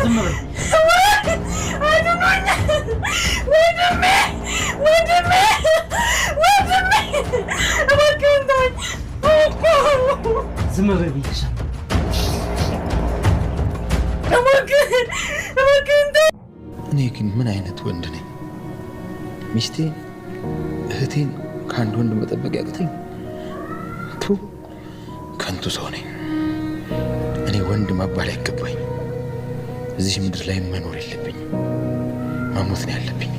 ዝም በል ዝም በል ብዬሻለሁ። እኔ ግን ምን አይነት ወንድ ነኝ? ሚስቴን እህቴን ከአንድ ወንድ መጠበቅ ያቅተኝ? ከንቱ ሰው ነኝ እኔ። ወንድ መባል አይገባኝ። እዚህ ምድር ላይ መኖር የለብኝ፣ መሞት ነው ያለብኝ።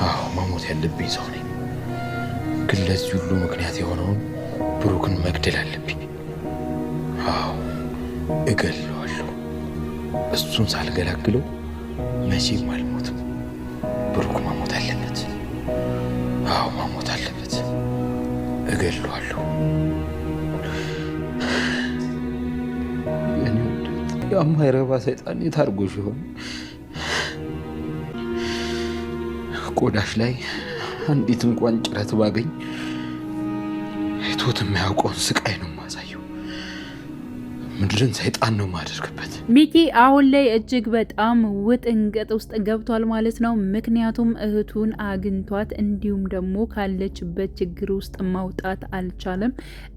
አዎ መሞት ያለብኝ ሰው ነኝ። ግን ለዚህ ሁሉ ምክንያት የሆነውን ብሩክን መግደል አለብኝ። አዎ እገለዋለሁ። እሱን ሳልገላግለው መቼም አልሞትም። ብሩክ መሞት አለበት። አዎ መሞት አለበት። እገለዋለሁ። የማይረባ ሰይጣን የታርጎሽ ይሆን? ቆዳሽ ላይ አንዲት እንኳን ጭረት ባገኝ አይቶት የማያውቀውን ስቃይ ነው ማሳየው። ምድርን ሰይጣን ነው ማደርግበት። ሚኪ አሁን ላይ እጅግ በጣም ውጥንቅጥ ውስጥ ገብቷል ማለት ነው። ምክንያቱም እህቱን አግኝቷት እንዲሁም ደግሞ ካለችበት ችግር ውስጥ ማውጣት አልቻለም።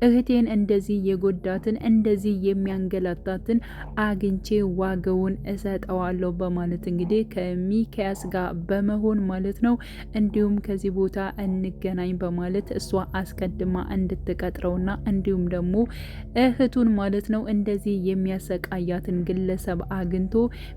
እህቴን እንደዚህ የጎዳትን እንደዚህ የሚያንገላታትን አግኝቼ ዋጋውን እሰጠዋለሁ በማለት እንግዲህ ከሚኪያስ ጋር በመሆን ማለት ነው እንዲሁም ከዚህ ቦታ እንገናኝ በማለት እሷ አስቀድማ እንድትቀጥረውና እንዲሁም ደግሞ እህቱን ማለት ነው እንደዚህ የሚያሰቃያትን ግለሰብ አግኝቶ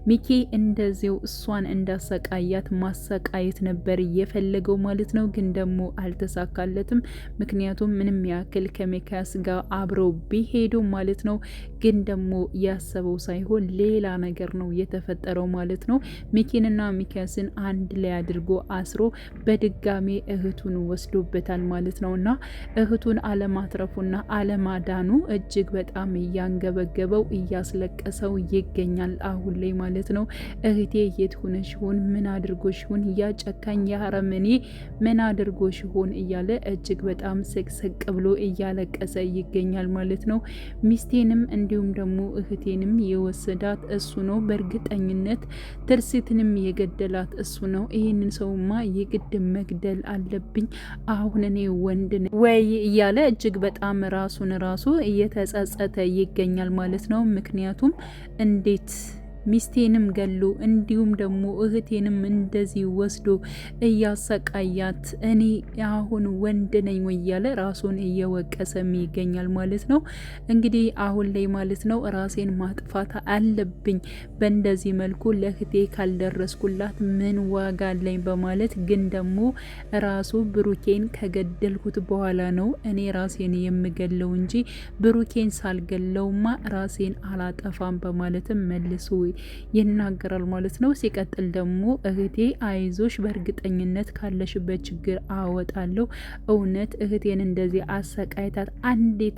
ሚኪ እንደዚው እሷን እንዳሰቃያት ማሰቃየት ነበር የፈለገው ማለት ነው። ግን ደግሞ አልተሳካለትም። ምክንያቱም ምንም ያክል ከሚኪያስ ጋር አብረው ቢሄዱ ማለት ነው ግን ደግሞ ያሰበው ሳይሆን ሌላ ነገር ነው የተፈጠረው ማለት ነው። ሚኪንና ሚኪያስን አንድ ላይ አድርጎ አስሮ በድጋሜ እህቱን ወስዶበታል ማለት ነው። እና እህቱን አለማትረፉና አለማዳኑ እጅግ በጣም እያንገበገበው እያስለቀሰው ይገኛል አሁን ላይ ማለት ነው። እህቴ የት ሆነሽ ይሆን? ምን አድርጎሽ ይሆን? ያ ጨካኝ ያረመኔ ምን አድርጎሽ ይሆን? እያለ እጅግ በጣም ስቅስቅ ብሎ እያለቀሰ ይገኛል ማለት ነው። ሚስቴንም እንዲሁም ደግሞ እህቴንም የወሰዳት እሱ ነው። በእርግጠኝነት ትርሲትንም የገደላት እሱ ነው። ይህንን ሰውማ የግድ መግደል አለብኝ አሁን እኔ ወንድ ነኝ ወይ እያለ እጅግ በጣም ራሱን ራሱ እየተጸጸተ ይገኛል ማለት ነው። ምክንያቱም እንዴት ሚስቴንም ገሎ እንዲሁም ደግሞ እህቴንም እንደዚህ ወስዶ እያሰቃያት እኔ አሁን ወንድ ነኝ ወይ እያለ ራሱን እየወቀሰም ይገኛል ማለት ነው። እንግዲህ አሁን ላይ ማለት ነው ራሴን ማጥፋት አለብኝ፣ በእንደዚህ መልኩ ለእህቴ ካልደረስኩላት ምን ዋጋ አለኝ በማለት ግን ደግሞ ራሱ ብሩኬን ከገደልኩት በኋላ ነው እኔ ራሴን የምገለው እንጂ ብሩኬን ሳልገለውማ ራሴን አላጠፋም በማለትም መልሶ ይናገራል ማለት ነው። ሲቀጥል ደግሞ እህቴ አይዞሽ፣ በእርግጠኝነት ካለሽበት ችግር አወጣለሁ። እውነት እህቴን እንደዚህ አሰቃይታት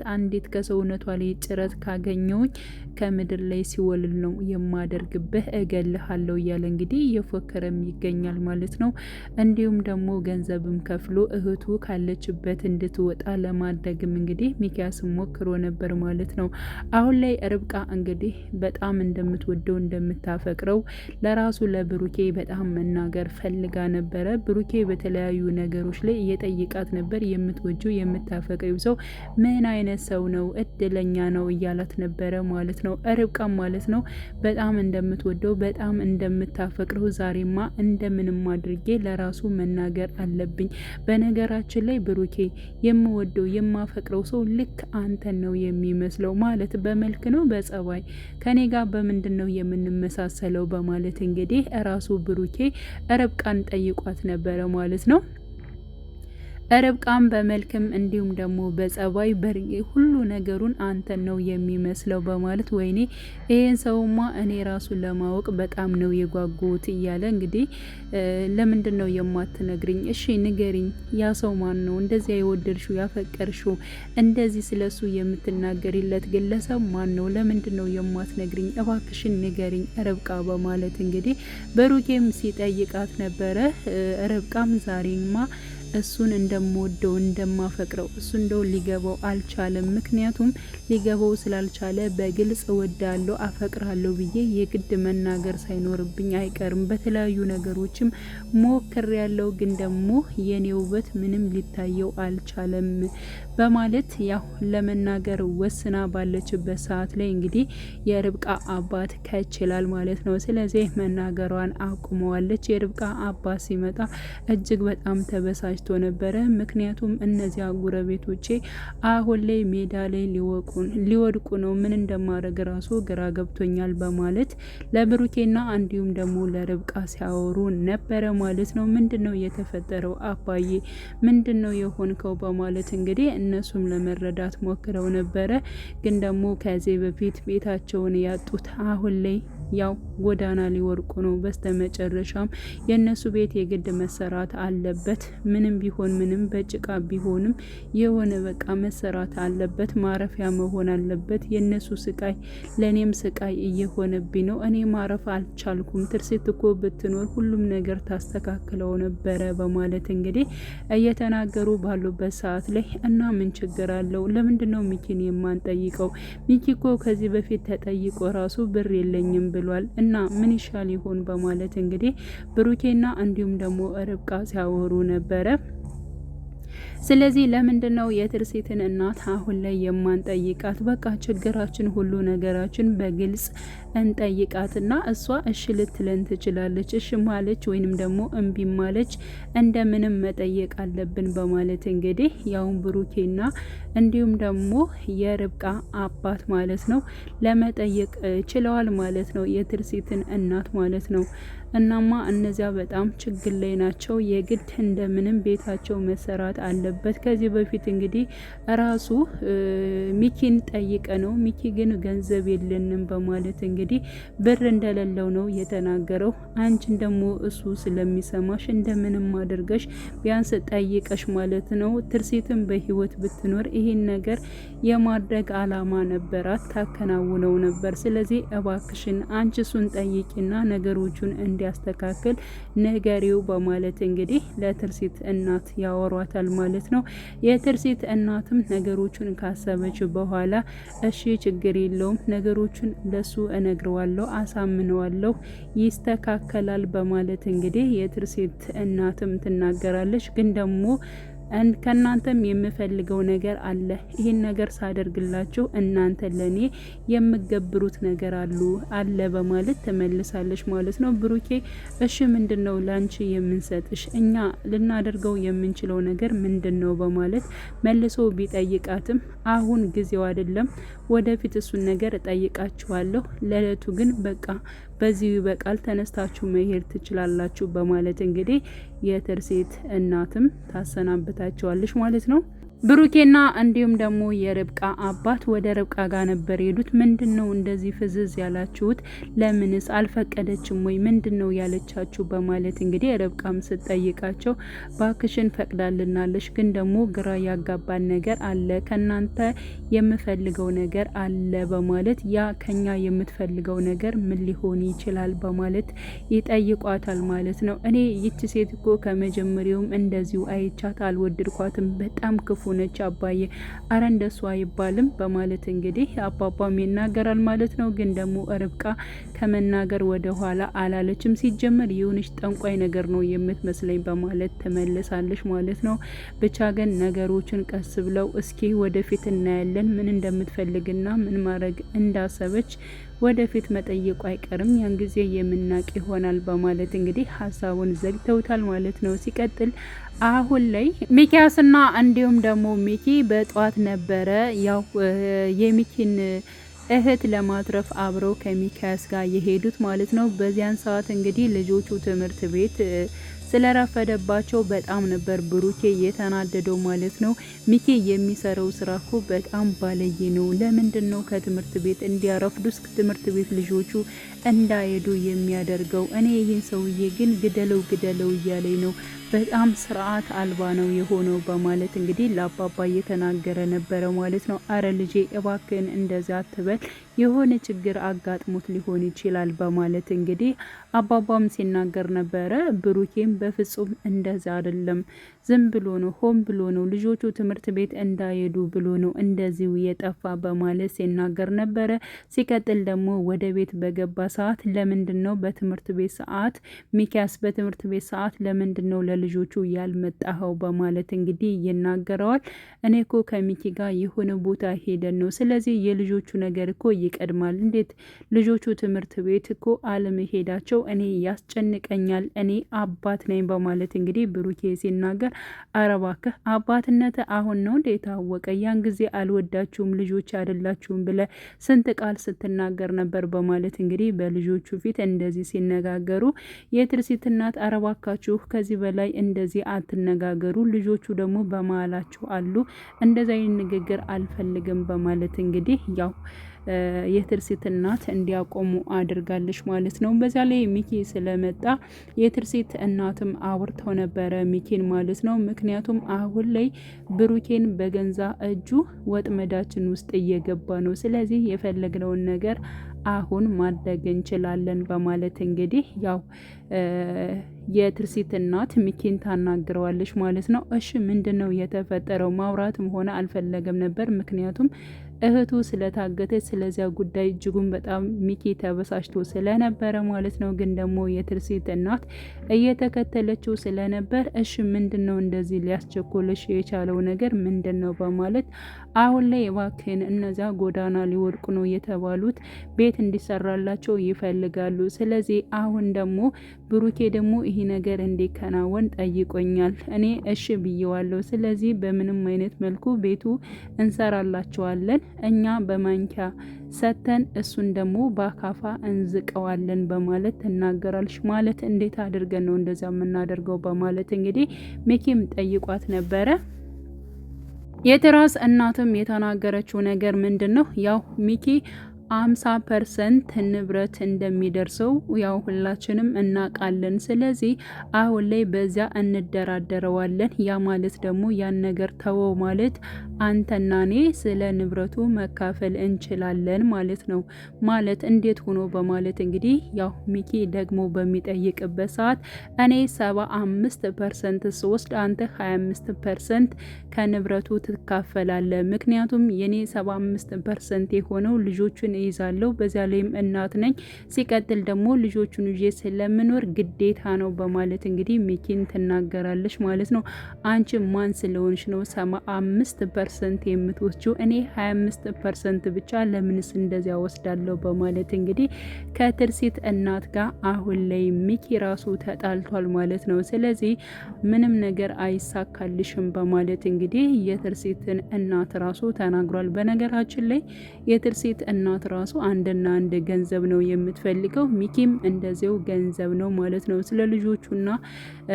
አንዲት ከሰውነቷ ላይ ጭረት ካገኘውኝ ከምድር ላይ ሲወልል ነው የማደርግብህ፣ እገልሃለሁ እያለ እንግዲህ እየፎከረም ይገኛል ማለት ነው። እንዲሁም ደግሞ ገንዘብም ከፍሎ እህቱ ካለችበት እንድትወጣ ለማድረግም እንግዲህ ሚኪያስ ሞክሮ ነበር ማለት ነው። አሁን ላይ ርብቃ እንግዲህ በጣም እንደምትወደው እንደምታፈቅረው ለራሱ ለብሩኬ በጣም መናገር ፈልጋ ነበረ። ብሩኬ በተለያዩ ነገሮች ላይ እየጠይቃት ነበር። የምትወጂው የምታፈቅሪው ሰው ምን አይነት ሰው ነው? እድለኛ ነው እያላት ነበረ ማለት ነው። ርብቃም ማለት ነው በጣም እንደምትወደው በጣም እንደምታፈቅረው ዛሬማ እንደምንም አድርጌ ለራሱ መናገር አለብኝ። በነገራችን ላይ ብሩኬ የምወደው የማፈቅረው ሰው ልክ አንተን ነው የሚመስለው፣ ማለት በመልክ ነው በጸባይ ከኔ ጋር በምንድን ነው የምንመሳሰለው በማለት እንግዲህ ራሱ ብሩኬ ርብቃን ጠይቋት ነበረ ማለት ነው። ርብቃም በመልክም እንዲሁም ደግሞ በጸባይ ሁሉ ነገሩን አንተን ነው የሚመስለው በማለት ወይኔ ይሄን ሰውማ እኔ ራሱን ለማወቅ በጣም ነው የጓጉት እያለ እንግዲህ ለምንድን ነው የማትነግሪኝ? እሺ ንገሪኝ፣ ያ ሰው ማን ነው? እንደዚያ የወደድሽው ያፈቀርሽው እንደዚህ ስለሱ የምትናገሪለት ግለሰብ ማን ነው? ለምንድን ነው የማትነግሪኝ? እባክሽን ንገሪኝ ርብቃ በማለት እንግዲህ ብሩኬም ሲጠይቃት ነበረ። ርብቃም ዛሬማ እሱን እንደምወደው እንደማፈቅረው እሱ እንደው ሊገባው አልቻለም። ምክንያቱም ሊገባው ስላልቻለ በግልጽ እወዳለሁ አፈቅራለሁ ብዬ የግድ መናገር ሳይኖርብኝ አይቀርም። በተለያዩ ነገሮችም ሞክር ያለው ግን ደግሞ የኔ ውበት ምንም ሊታየው አልቻለም በማለት ያው ለመናገር ወስና ባለችበት ሰዓት ላይ እንግዲህ የርብቃ አባት ከችላል ማለት ነው። ስለዚህ መናገሯን አቁመዋለች። የርብቃ አባት ሲመጣ እጅግ በጣም ተበሳጭቶ ነበረ። ምክንያቱም እነዚያ ጎረቤቶቼ አሁን ላይ ሜዳ ላይ ሊወድቁ ነው፣ ምን እንደማድረግ ራሱ ግራ ገብቶኛል በማለት ለብሩኬና እንዲሁም ደግሞ ለርብቃ ሲያወሩ ነበረ ማለት ነው። ምንድነው የተፈጠረው አባዬ ምንድነው የሆንከው በማለት እንግዲህ እነሱም ለመረዳት ሞክረው ነበረ። ግን ደግሞ ከዚህ በፊት ቤታቸውን ያጡት አሁን ላይ ያው ጎዳና ሊወርቁ ነው። በስተመጨረሻም የነሱ ቤት የግድ መሰራት አለበት። ምንም ቢሆን ምንም በጭቃ ቢሆንም የሆነ በቃ መሰራት አለበት፣ ማረፊያ መሆን አለበት። የነሱ ስቃይ ለኔም ስቃይ እየሆነብኝ ነው። እኔ ማረፍ አልቻልኩም። ትርሲት እኮ ብትኖር ሁሉም ነገር ታስተካክለው ነበረ በማለት እንግዲህ እየተናገሩ ባሉበት ሰዓት ላይ እና ምን ችግር አለው? ለምንድነው ሚኪን የማንጠይቀው? ሚኪ እኮ ከዚህ በፊት ተጠይቆ ራሱ ብር የለኝም ብሏል እና ምን ይሻል ይሆን በማለት እንግዲህ ብሩኬና እንዲሁም ደግሞ ርብቃ ሲያወሩ ነበረ። ስለዚህ ለምንድነው የትርሲትን እናት አሁን ላይ የማንጠይቃት? በቃ ችግራችን ሁሉ ነገራችን በግልጽ እንጠይቃትና እሷ እሺ ልትለን ትችላለች። እሺ ማለች ወይንም ደግሞ እምቢ ማለች እንደምንም መጠየቅ አለብን በማለት እንግዲህ ያው ብሩኬና እንዲሁም ደግሞ የርብቃ አባት ማለት ነው ለመጠየቅ ችለዋል ማለት ነው፣ የትርሲትን እናት ማለት ነው። እናማ እነዚያ በጣም ችግር ላይ ናቸው። የግድ እንደምንም ቤታቸው መሰራት አለበት። ከዚህ በፊት እንግዲህ ራሱ ሚኪን ጠይቀ ነው፣ ሚኪ ግን ገንዘብ የለንም በማለት እንግዲህ ብር እንደሌለው ነው የተናገረው። አንቺን ደግሞ እሱ ስለሚሰማሽ እንደምንም አድርገሽ ቢያንስ ጠይቀሽ ማለት ነው። ትርሲትን በህይወት ብትኖር ይህን ነገር የማድረግ አላማ ነበራት፣ ታከናውነው ነበር። ስለዚህ እባክሽን አንቺ እሱን ጠይቂና ነገሮቹን እንዲያስተካክል ንገሪው በማለት እንግዲህ ለትርሲት እናት ያወሯታል ማለት ነው። የትርሲት እናትም ነገሮቹን ካሰበች በኋላ እሺ ችግር የለውም ነገሮቹን ለሱ እነግረዋለሁ፣ አሳምነዋለሁ፣ ይስተካከላል በማለት እንግዲህ የትርሲት እናትም ትናገራለች። ግን ደግሞ ከእናንተም የምፈልገው ነገር አለ። ይህን ነገር ሳደርግላችሁ እናንተ ለኔ የምገብሩት ነገር አለ በማለት ተመልሳለች ማለት ነው። ብሩኬ እሺ ምንድነው ላንቺ የምንሰጥሽ? እኛ ልናደርገው የምንችለው ነገር ምንድነው በማለት መልሶ ቢጠይቃትም አሁን ጊዜው አይደለም፣ ወደፊት እሱን ነገር እጠይቃችኋለሁ። ለለቱ ግን በቃ በዚህ ይበቃል፣ ተነስታችሁ መሄድ ትችላላችሁ በማለት እንግዲህ የትርሲት እናትም ታሰናብታቸዋለች ማለት ነው። ብሩኬና እንዲሁም ደግሞ የርብቃ አባት ወደ ርብቃ ጋር ነበር የሄዱት። ምንድነው እንደዚህ ፍዝዝ ያላችሁት? ለምንስ አልፈቀደችም ወይ? ምንድነው ያለቻችሁ በማለት እንግዲህ ርብቃም ስትጠይቃቸው ባክሽን ፈቅዳልናለች፣ ግን ደግሞ ግራ ያጋባን ነገር አለ፣ ከናንተ የምፈልገው ነገር አለ በማለት ያ ከኛ የምትፈልገው ነገር ምን ሊሆን ይችላል በማለት ይጠይቋታል ማለት ነው። እኔ ይቺ ሴት እኮ ከመጀመሪያውም እንደዚሁ አይቻት አልወደድኳትም፣ በጣም ክፉ ነች አባዬ፣ አረ እንደሱ አይባልም በማለት እንግዲህ አባባም ይናገራል ማለት ነው። ግን ደግሞ ርብቃ ከመናገር ወደ ኋላ አላለችም። ሲጀመር የሆነች ጠንቋይ ነገር ነው የምትመስለኝ በማለት ተመልሳለች ማለት ነው። ብቻ ግን ነገሮችን ቀስ ብለው እስኪ ወደፊት እናያለን፣ ምን እንደምትፈልግና ምን ማድረግ እንዳሰበች ወደፊት መጠየቁ አይቀርም፣ ያን ጊዜ የምናቅ ይሆናል በማለት እንግዲህ ሀሳቡን ዘግተውታል ማለት ነው። ሲቀጥል አሁን ላይ ሚኪያስና እንዲሁም ደግሞ ሚኪ በጧት ነበረ ያው የሚኪን እህት ለማትረፍ አብረው ከሚኪያስ ጋር የሄዱት ማለት ነው። በዚያን ሰዓት እንግዲህ ልጆቹ ትምህርት ቤት ስለረፈደባቸው በጣም ነበር ብሩኬ የተናደደው ማለት ነው። ሚኪ የሚሰራው ስራ እኮ በጣም ባለየ ነው። ለምንድን ነው ከትምህርት ቤት እንዲያረፍዱ ትምህርት ቤት ልጆቹ እንዳይሄዱ የሚያደርገው? እኔ ይህን ሰውዬ ግን ግደለው እያለኝ ነው በጣም ስርዓት አልባ ነው የሆነው በማለት እንግዲህ ለአባባ እየተናገረ ነበረ ማለት ነው። አረ ልጄ እባክን እንደዛ አትበል፣ የሆነ ችግር አጋጥሞት ሊሆን ይችላል በማለት እንግዲህ አባባም ሲናገር ነበረ። ብሩኬም በፍጹም እንደዛ አይደለም፣ ዝም ብሎ ነው፣ ሆን ብሎ ነው፣ ልጆቹ ትምህርት ቤት እንዳይሄዱ ብሎ ነው እንደዚሁ የጠፋ በማለት ሲናገር ነበረ። ሲቀጥል ደግሞ ወደ ቤት በገባ ሰዓት ለምንድን ነው በትምህርት ቤት ሰዓት ሚኪያስ በትምህርት ቤት ሰዓት ለምንድን ነው ለልጆቹ ያልመጣኸው በማለት እንግዲህ ይናገረዋል። እኔ እኮ ከሚኪ ጋር የሆነ ቦታ ሄደን ነው፣ ስለዚህ የልጆቹ ነገር እኮ ይቀድማል። እንዴት ልጆቹ ትምህርት ቤት እኮ አለመሄዳቸው እኔ ያስጨንቀኛል፣ እኔ አባት ነኝ በማለት እንግዲህ ብሩኬ ሲናገር፣ አረባክህ አባትነት አሁን ነው እንዴ የታወቀ? ያን ጊዜ አልወዳችሁም ልጆች አይደላችሁም ብለ ስንት ቃል ስትናገር ነበር በማለት እንግዲህ በልጆቹ ፊት እንደዚህ ሲነጋገሩ፣ የትርሲት እናት አረባካችሁ ከዚህ በላይ እንደዚህ አትነጋገሩ፣ ልጆቹ ደግሞ በመሀላችሁ አሉ፣ እንደዛ ንግግር አልፈልግም በማለት እንግዲህ ያው የትርሲት እናት እንዲያቆሙ አድርጋለች ማለት ነው። በዛ ላይ ሚኪ ስለመጣ የትርሲት እናትም አውርተው ነበረ ሚኪን ማለት ነው። ምክንያቱም አሁን ላይ ብሩኬን በገንዛ እጁ ወጥመዳችን ውስጥ እየገባ ነው፣ ስለዚህ የፈለግነውን ነገር አሁን ማድረግ እንችላለን በማለት እንግዲህ ያው የትርሲት እናት ሚኪን ታናግረዋለች ማለት ነው። እሺ ምንድን ነው የተፈጠረው? ማውራትም ሆነ አልፈለገም ነበር፣ ምክንያቱም እህቱ ስለታገተች ስለዚያ ጉዳይ እጅጉን በጣም ሚኪ ተበሳጭቶ ስለነበረ ማለት ነው። ግን ደግሞ የትርሲት እናት እየተከተለችው ስለነበር እሺ ምንድን ነው እንደዚህ ሊያስቸኮለሽ የቻለው ነገር ምንድን ነው በማለት አሁን ላይ እባክህን እነዚያ ጎዳና ሊወድቁ ነው የተባሉት ቤት እንዲሰራላቸው ይፈልጋሉ። ስለዚህ አሁን ደግሞ ብሩኬ ደግሞ ይህ ነገር እንዲከናወን ጠይቆኛል። እኔ እሺ ብየዋለሁ። ስለዚህ በምንም አይነት መልኩ ቤቱ እንሰራላቸዋለን፣ እኛ በማንኪያ ሰተን እሱን ደግሞ በአካፋ እንዝቀዋለን በማለት ትናገራለች። ማለት እንዴት አድርገን ነው እንደዛ የምናደርገው በማለት እንግዲህ ሚኪም ጠይቋት ነበረ። የትራስ እናትም የተናገረችው ነገር ምንድን ነው? ያው ሚኪ 50% ንብረት እንደሚደርሰው ያው ሁላችንም እናውቃለን። ስለዚህ አሁን ላይ በዚያ እንደራደረዋለን። ያ ማለት ደግሞ ያን ነገር ተወው ማለት አንተና እኔ ስለ ንብረቱ መካፈል እንችላለን ማለት ነው። ማለት እንዴት ሆኖ በማለት እንግዲህ ያው ሚኪ ደግሞ በሚጠይቅበት ሰዓት እኔ 75% ስወስድ አንተ 25% ከንብረቱ ትካፈላለ። ምክንያቱም የኔ 75% የሆነው ልጆቹን ይዛለሁ፣ በዚያ ላይም እናት ነኝ። ሲቀጥል ደግሞ ልጆቹን ይዤ ስለምኖር ግዴታ ነው በማለት እንግዲህ ሚኪን ትናገራለች ማለት ነው። አንቺ ማን ስለሆንሽ ነው 75% የምትወስጂው? እኔ 25% ብቻ ለምንስ እንደዚያ ወስዳለሁ በማለት እንግዲህ ከትርሲት እናት ጋር አሁን ላይ ሚኪ ራሱ ተጣልቷል ማለት ነው። ስለዚህ ምንም ነገር አይሳካልሽም በማለት እንግዲህ የትርሲትን እናት ራሱ ተናግሯል። በነገራችን ላይ የትርሲት እናት ራሱ አንድና አንድ ገንዘብ ነው የምትፈልገው። ሚኪም እንደዚው ገንዘብ ነው ማለት ነው። ስለ ልጆቹና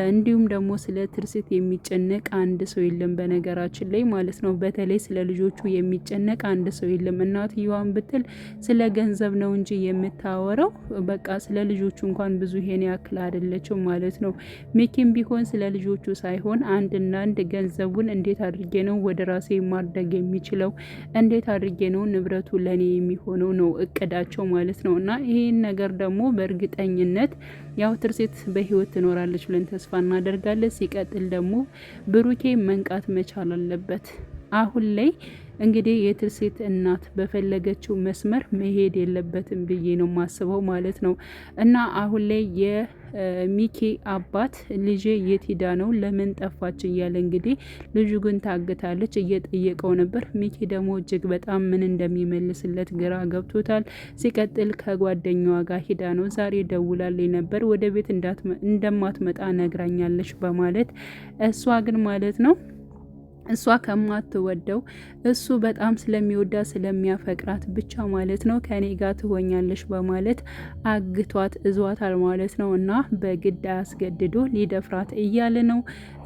እንዲሁም ደግሞ ስለ ትርሲት የሚጨነቅ አንድ ሰው የለም በነገራችን ላይ ማለት ነው። በተለይ ስለ ልጆቹ የሚጨነቅ አንድ ሰው የለም። እናትየዋን ብትል ስለ ገንዘብ ነው እንጂ የምታወራው በቃ ስለ ልጆቹ እንኳን ብዙ ይሄን ያክል አይደለችም ማለት ነው። ሚኪም ቢሆን ስለ ልጆቹ ሳይሆን አንድና አንድ ገንዘቡን እንዴት አድርጌ ነው ወደ ራሴ ማድረግ የሚችለው፣ እንዴት አድርጌ ነው ንብረቱ ለኔ የሚሆነው ነው እቅዳቸው ማለት ነው። እና ይሄን ነገር ደግሞ በእርግጠኝነት ያው ትርሲት በህይወት ትኖራለች ብለን ተስፋ እናደርጋለን። ሲቀጥል ደግሞ ብሩኬ መንቃት መቻል አለበት። አሁን ላይ እንግዲህ የትርሲት እናት በፈለገችው መስመር መሄድ የለበትም ብዬ ነው ማስበው ማለት ነው። እና አሁን ላይ የሚኪ አባት ልጄ የት ሄዳ ነው ለምን ጠፋች እያለ እንግዲህ ልጁ ግን ታግታለች እየጠየቀው ነበር። ሚኪ ደግሞ እጅግ በጣም ምን እንደሚመልስለት ግራ ገብቶታል። ሲቀጥል ከጓደኛዋ ጋር ሂዳ ነው ዛሬ ደውላልኝ ነበር፣ ወደ ቤት እንደማትመጣ ነግራኛለች በማለት እሷ ግን ማለት ነው እሷ ከማትወደው እሱ በጣም ስለሚወዳት ስለሚያፈቅራት ብቻ ማለት ነው ከኔ ጋር ትሆኛለሽ በማለት አግቷት እዟታል ማለት ነው። እና በግድ አስገድዶ ሊደፍራት እያለ ነው።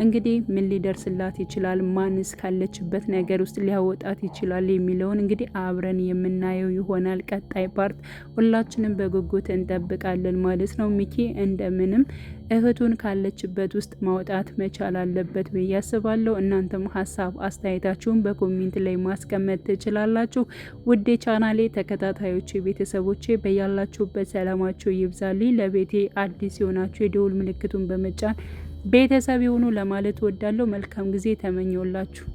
እንግዲህ ምን ሊደርስላት ይችላል፣ ማንስ ካለችበት ነገር ውስጥ ሊያወጣት ይችላል የሚለውን እንግዲህ አብረን የምናየው ይሆናል። ቀጣይ ፓርት ሁላችንም በጉጉት እንጠብቃለን ማለት ነው። ሚኪ እንደምንም እህቱን ካለችበት ውስጥ ማውጣት መቻል አለበት ብዬ አስባለሁ። እናንተም ሀሳብ አስተያየታችሁን በኮሜንት ላይ ማስቀመጥ ትችላላችሁ። ውዴ ቻናሌ ተከታታዮቼ ቤተሰቦቼ በያላችሁበት ሰላማችሁ ይብዛልኝ። ለቤቴ አዲስ የሆናችሁ የደውል ምልክቱን በመጫን ቤተሰብ የሆኑ ለማለት ወዳለሁ። መልካም ጊዜ ተመኘውላችሁ።